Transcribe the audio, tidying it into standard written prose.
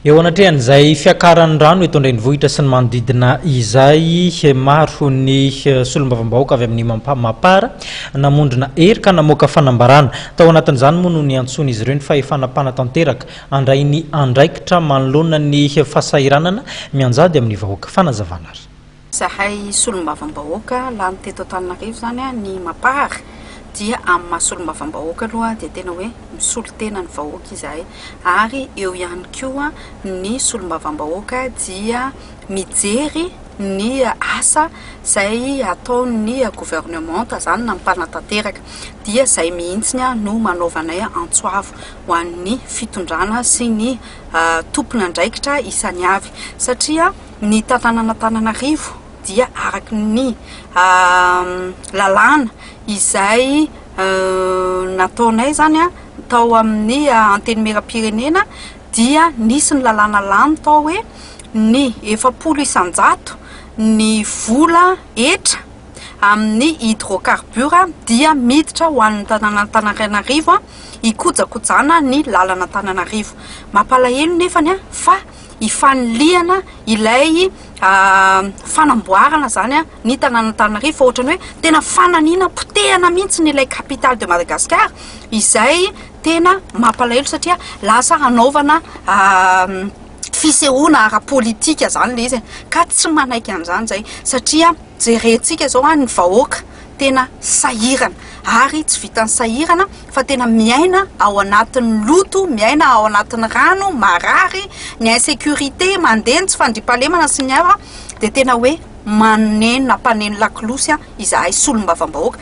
Eo anatrehan'izay fiakaran'ny rano eto an-drenivohitra sy ny manodidina izay maro ny solombavambahoaka avy amin'ny Mapara namondrona hery ka namoaka fanambarana. Tao anatin'izany moa no niantsona izy ireo ny fahefanam-pana tanteraka andray ny andraikitra manoloana ny fahasahiranana mianjady amin'ny vahoaka. Fanazavana ary. Zahay solombavambahoaka lany teto Antananarivo zany ny Mapara dia amin'ny maha-solombavambahoaka aloha dia tena hoe misolo tena ny vahoaka izahay, ary eo ihany koa ny solombavambahoaka dia mijery ny asa izay ataon'ny gouvernement zany na mpanantanteraka, dia izay mihitsiny no manaovanay antsoavo ho an'ny fitondrana sy ny tompona andraikitra isany avy, satria ny tanànan'Antananarivo dia araky ny lalàna izay nataonay zany tao amin'ny antenimieram-pirenena, dia nisy ny lalàna lany tao hoe ny 700 isanjato ny vola etra amin'ny hydrocarbure dia miditra ho an'ny tanànan'Antananarivo ikojakojana ny lalana Antananarivo. Mampalahelo nefany fa ifaniliana ilay fanamboarana zany ny tanànan'Antananarivo, fa ohatrany hoe tena fananina potehana mihitsy n'ilay capitale de Madagascar, izay tena mampalahelo satria lasa anaovana fisehoana ara-politika zany le izy, ka tsy manaiky an'izany zay satria jerentsika zao ny vahoaka tena sahirana, ary tsy vitan'ny sahirana fa tena miaina ao anatin'ny loto, miaina ao anatin'ny rano marary, ny insécurité mandeha tsy fandriampahalemana sy ny hafa, dia tena hoe maneno na mpaneno lakolosy izahay solombavambahoaka.